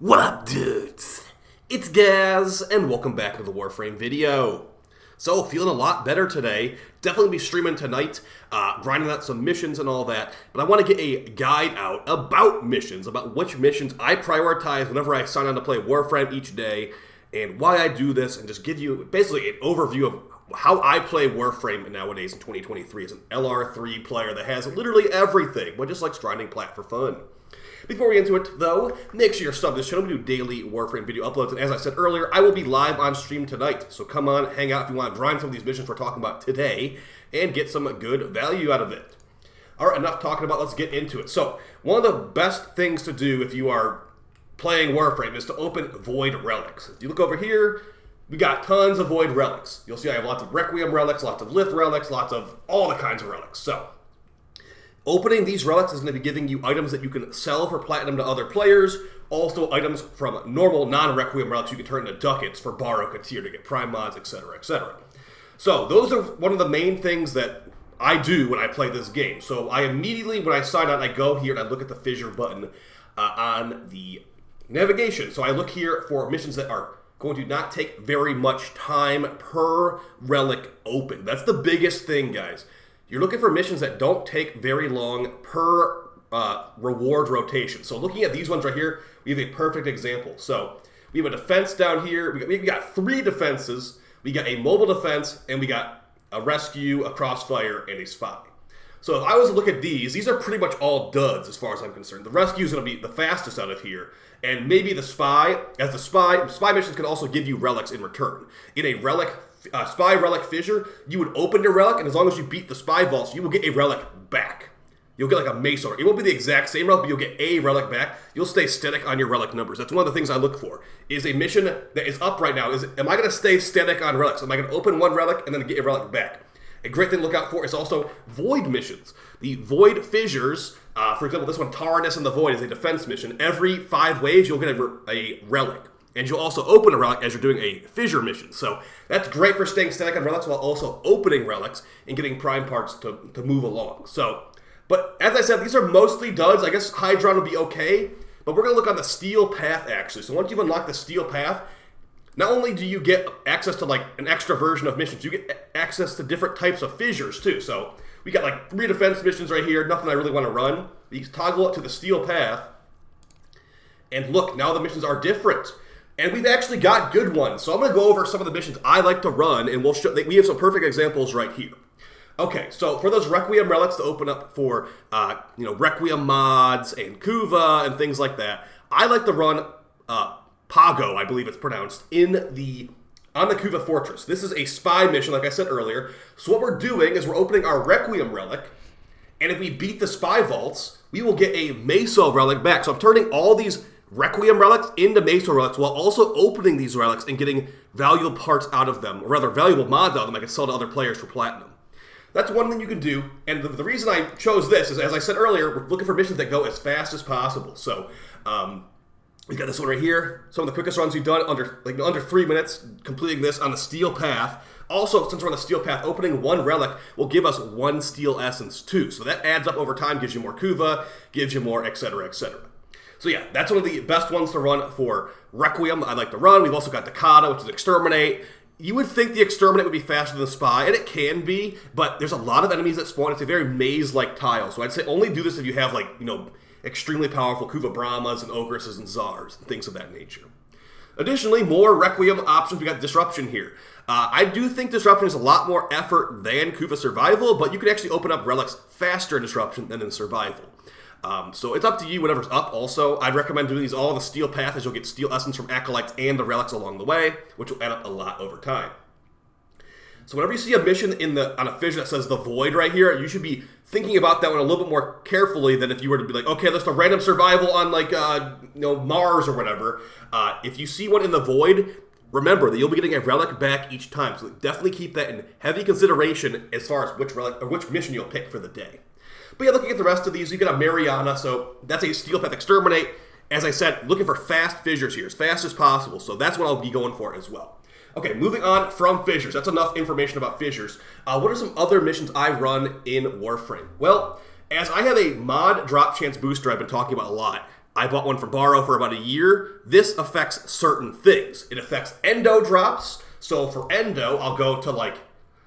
What up, dudes? It's Gaz, and welcome back to the Warframe video. So, feeling a lot better today. Definitely be streaming tonight, grinding out some missions and all that. But I want to get a guide out about missions, about which missions I prioritize whenever I sign on to play Warframe each day, and why I do this, and just give you basically an overview of how I play Warframe nowadays in 2023 as an LR3 player that has literally everything, but just likes grinding plat for fun. Before we get into it, though, make sure you're subbed to this channel. We do daily Warframe video uploads, and as I said earlier, I will be live on stream tonight. So come on, hang out if you want to grind some of these missions we're talking about today, and get some good value out of it. Alright, enough talking about, let's get into it. So, one of the best things to do if you are playing Warframe is to open Void Relics. If you look over here, we got tons of Void Relics. You'll see I have lots of Requiem Relics, lots of Lith Relics, lots of all the kinds of relics. So, opening these relics is going to be giving you items that you can sell for platinum to other players. Also, items from normal non-Requiem relics you can turn into ducats for Borrow Katir to get prime mods, etc., etc. So, those are one of the main things that I do when I play this game. So, I immediately, when I sign on, I go here and I look at the Fissure button on the navigation. So, I look here for missions that are going to not take very much time per relic open. That's the biggest thing, guys. You're looking for missions that don't take very long per reward rotation. So looking at these ones right here, we have a perfect example. So we have a defense down here. We got 3 defenses. We got a mobile defense, and we got a rescue, a crossfire, and a spy. So if I was to look at these are pretty much all duds as far as I'm concerned. The rescue is going to be the fastest out of here. And maybe the spy, as the spy missions can also give you relics in return. In a spy relic fissure, you would open your relic, and as long as you beat the spy vaults, you will get a relic back. You'll get like a Mesa. It won't be the exact same relic, but you'll get a relic back. You'll stay static on your relic numbers. That's one of the things I look for. Is a mission that is up right now. Am I going to stay static on relics? Am I going to open one relic and then get a relic back? A great thing to look out for is also Void missions. The Void fissures, for example, this one, Taranis in the Void, is a defense mission. Every 5 waves, you'll get a relic. And you'll also open a relic as you're doing a fissure mission. So that's great for staying static on relics while also opening relics and getting prime parts to move along. So, but as I said, these are mostly duds. I guess Hydron will be okay, but we're going to look on the Steel Path, actually. So once you've unlocked the Steel Path, not only do you get access to like an extra version of missions, you get access to different types of fissures too. So we got like 3 defense missions right here, nothing I really want to run. You toggle it to the Steel Path, and look, now the missions are different. And we've actually got good ones. So I'm going to go over some of the missions I like to run, and we'll show. We have some perfect examples right here. Okay, so for those Requiem relics to open up for, Requiem mods and Kuva and things like that, I like to run Pago, I believe it's pronounced, on the Kuva Fortress. This is a spy mission, like I said earlier. So what we're doing is we're opening our Requiem relic, and if we beat the spy vaults, we will get a Mesa relic back. So I'm turning all these Requiem relics into Mesa relics while also opening these relics and getting valuable parts out of them, or rather valuable mods out of them I can sell to other players for platinum. That's one thing you can do, and the reason I chose this is, as I said earlier, we're looking for missions that go as fast as possible. So, we got this one right here. Some of the quickest runs we've done under 3 minutes, completing this on the Steel Path. Also, since we're on the Steel Path, opening 1 relic will give us 1 Steel Essence too. So that adds up over time, gives you more Kuva, gives you more, etc., etc. So yeah, that's one of the best ones to run for Requiem I like to run. We've also got Dakata, which is Exterminate. You would think the Exterminate would be faster than the Spy, and it can be, but there's a lot of enemies that spawn. It's a very maze-like tile, so I'd say only do this if you have, extremely powerful Kuva Brahmas and Ogresses and Zars, and things of that nature. Additionally, more Requiem options. We got Disruption here. I do think Disruption is a lot more effort than Kuva Survival, but you can actually open up relics faster in Disruption than in Survival. So it's up to you, whatever's up also. I'd recommend doing these all on the Steel Path, as you'll get Steel Essence from Acolytes and the relics along the way, which will add up a lot over time. So whenever you see a mission on a fissure that says the Void right here, you should be thinking about that one a little bit more carefully than if you were to be like, okay, there's a random survival on Mars or whatever. If you see one in the Void, remember that you'll be getting a relic back each time. So definitely keep that in heavy consideration as far as which relic or which mission you'll pick for the day. But yeah, looking at the rest of these, you got a Mariana, so that's a Steel Path Exterminate. As I said, looking for fast fissures here, as fast as possible, so that's what I'll be going for as well. Okay, moving on from fissures. That's enough information about fissures. What are some other missions I run in Warframe? Well, as I have a mod drop chance booster I've been talking about a lot, I bought one from Borrow for about a year. This affects certain things. It affects endo drops. So for endo, I'll go to like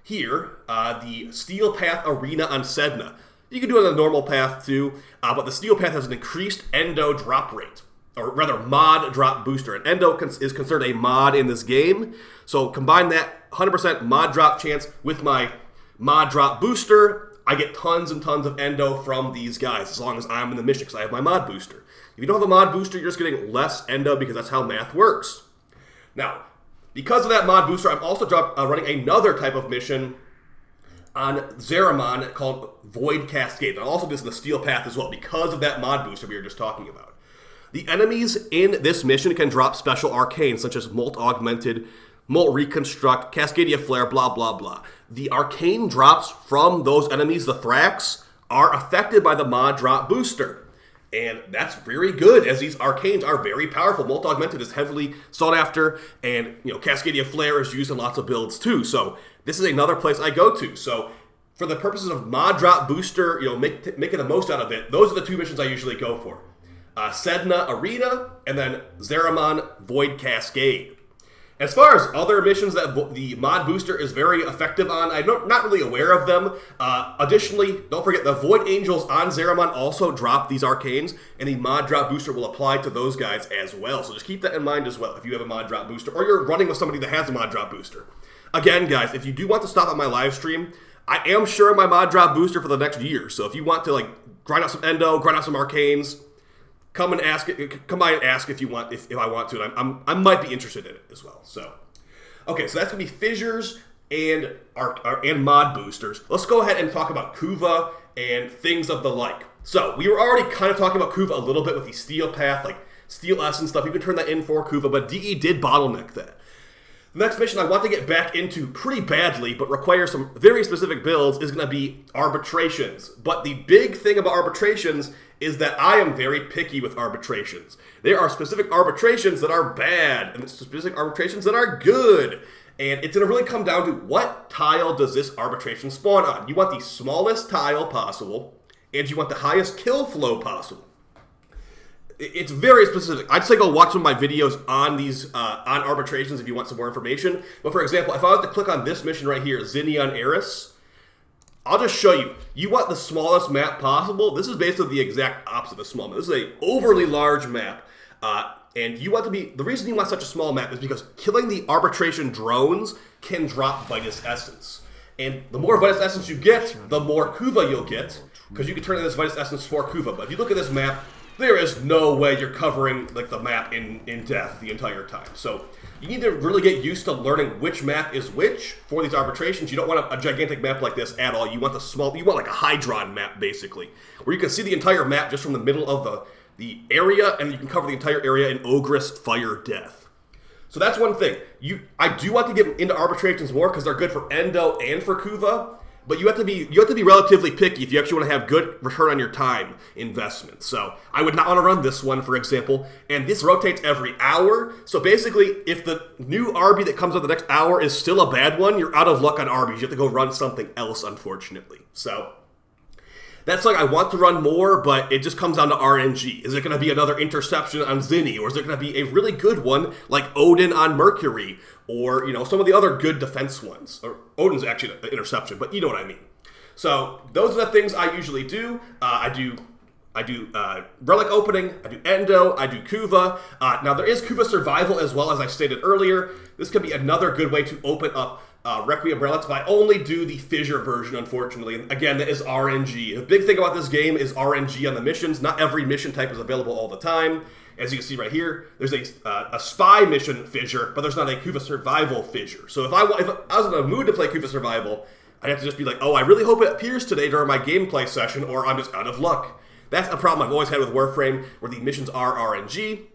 here, the Steel Path Arena on Sedna. You can do it on the normal path too, but the Steel Path has an increased endo drop rate, or rather mod drop booster. And endo is considered a mod in this game. So combine that 100% mod drop chance with my mod drop booster, I get tons and tons of endo from these guys as long as I'm in the mission because I have my mod booster. If you don't have a mod booster, you're just getting less endo because that's how math works. Now, because of that mod booster, I'm also running another type of mission on Zeramon called Void Cascade. I'll also do this in the Steel Path as well because of that mod booster we were just talking about. The enemies in this mission can drop special arcanes such as Molt Augmented, Molt Reconstruct, Cascadia Flare, blah, blah, blah. The arcane drops from those enemies, the Thrax, are affected by the mod drop booster. And that's very good, as these arcanes are very powerful. Molt Augmented is heavily sought after, and Cascadia Flare is used in lots of builds too. So this is another place I go to. So for the purposes of mod drop booster, making the most out of it, those are the two missions I usually go for. Sedna Arena, and then Zeramon Void Cascade. As far as other missions that the mod booster is very effective on, I'm not really aware of them. Additionally, don't forget the Void Angels on Zeramon also drop these arcanes, and the mod drop booster will apply to those guys as well. So just keep that in mind as well if you have a mod drop booster, or you're running with somebody that has a mod drop booster. Again, guys, if you do want to stop at my live stream, I am sharing my mod drop booster for the next year. So if you want to grind out some endo, grind out some arcanes, come by and ask if you want, if I want to, and I might be interested in it as well. So, okay, so that's gonna be fissures and mod boosters. Let's go ahead and talk about Kuva and things of the like. So we were already kind of talking about Kuva a little bit with the Steel Path, like Steel Essence stuff. You can turn that in for Kuva, but DE did bottleneck that. The next mission I want to get back into pretty badly, but requires some very specific builds, is going to be arbitrations. But the big thing about arbitrations is that I am very picky with arbitrations. There are specific arbitrations that are bad, and specific arbitrations that are good. And it's going to really come down to what tile does this arbitration spawn on. You want the smallest tile possible, and you want the highest kill flow possible. It's very specific. I'd say go watch some of my videos on these on arbitrations if you want some more information. But for example, if I was to click on this mission right here, Zinnion Eris, I'll just show you. You want the smallest map possible. This is basically the exact opposite of small map. This is an overly large map. And you want to be, the reason you want such a small map is because killing the arbitration drones can drop Vitus Essence. And the more Vitus Essence you get, the more Kuva you'll get, because you can turn in this Vitus Essence for Kuva. But if you look at this map, there is no way you're covering the map in depth the entire time. So you need to really get used to learning which map is which for these arbitrations. You don't want a gigantic map like this at all. You want you want like a Hydron map, basically, where you can see the entire map just from the middle of the area, and you can cover the entire area in Ogress Fire Death. So that's one thing. I do want to get into arbitrations more because they're good for Endo and for Kuva. But you have to be relatively picky if you actually want to have good return on your time investment. So I would not want to run this one, for example. And this rotates every hour. So basically, if the new arbi that comes out the next hour is still a bad one, you're out of luck on arbis. You have to go run something else, unfortunately. So that's I want to run more, but it just comes down to RNG. Is it going to be another interception on Zinni? Or is it going to be a really good one like Odin on Mercury? Or, some of the other good defense ones. Or Odin's actually an interception, but you know what I mean. So those are the things I usually do. I do Relic opening, I do Endo, I do Kuva. Now there is Kuva Survival as well, as I stated earlier. This could be another good way to open up Requiem Relics, but I only do the Fissure version, unfortunately. And again, that is RNG. The big thing about this game is RNG on the missions. Not every mission type is available all the time. As you can see right here, there's a spy mission fissure, but there's not a Kuva Survival fissure. So if I was in a mood to play Kuva Survival, I'd have to just be like, oh, I really hope it appears today during my gameplay session, or I'm just out of luck. That's a problem I've always had with Warframe, where the missions are RNG.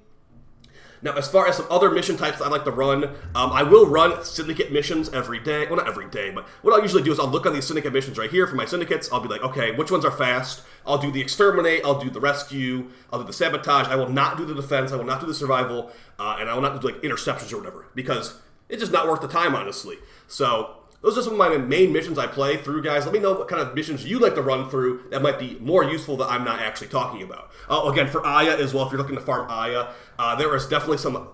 Now, as far as some other mission types I like to run, I will run Syndicate missions every day. Well, not every day, but what I'll usually do is I'll look on these Syndicate missions right here for my Syndicates. I'll be like, okay, which ones are fast? I'll do the Exterminate, I'll do the Rescue, I'll do the Sabotage. I will not do the Defense, I will not do the Survival, and I will not do interceptions or whatever, because it's just not worth the time, honestly. So those are some of my main missions I play through, guys. Let me know what kind of missions you like to run through that might be more useful that I'm not actually talking about. Again, for Aya as well, if you're looking to farm Aya, there is definitely some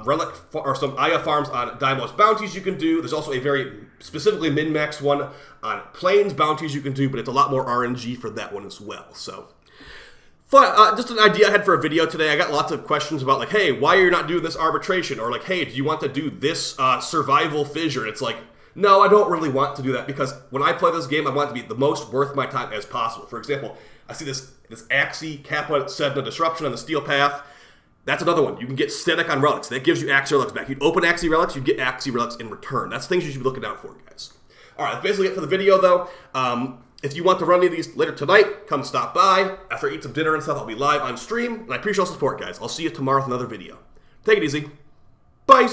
Relic or some Aya farms on Daimos bounties you can do. There's also a very specifically min-max one on Plains bounties you can do, but it's a lot more RNG for that one as well. So, just an idea I had for a video today. I got lots of questions about like, hey, why are you not doing this arbitration? Or like, hey, do you want to do this survival fissure? And it's like, no, I don't really want to do that because when I play this game, I want it to be the most worth my time as possible. For example, I see this Axii, Kappa, Sedna Disruption on the Steel Path. That's another one. You can get static on relics. That gives you Axii relics back. You'd open Axii relics, you'd get Axii relics in return. That's things you should be looking out for, guys. All right, that's basically it for the video, though. If you want to run any of these later tonight, come stop by. After I eat some dinner and stuff, I'll be live on stream. And I appreciate all the support, guys. I'll see you tomorrow with another video. Take it easy. Bye.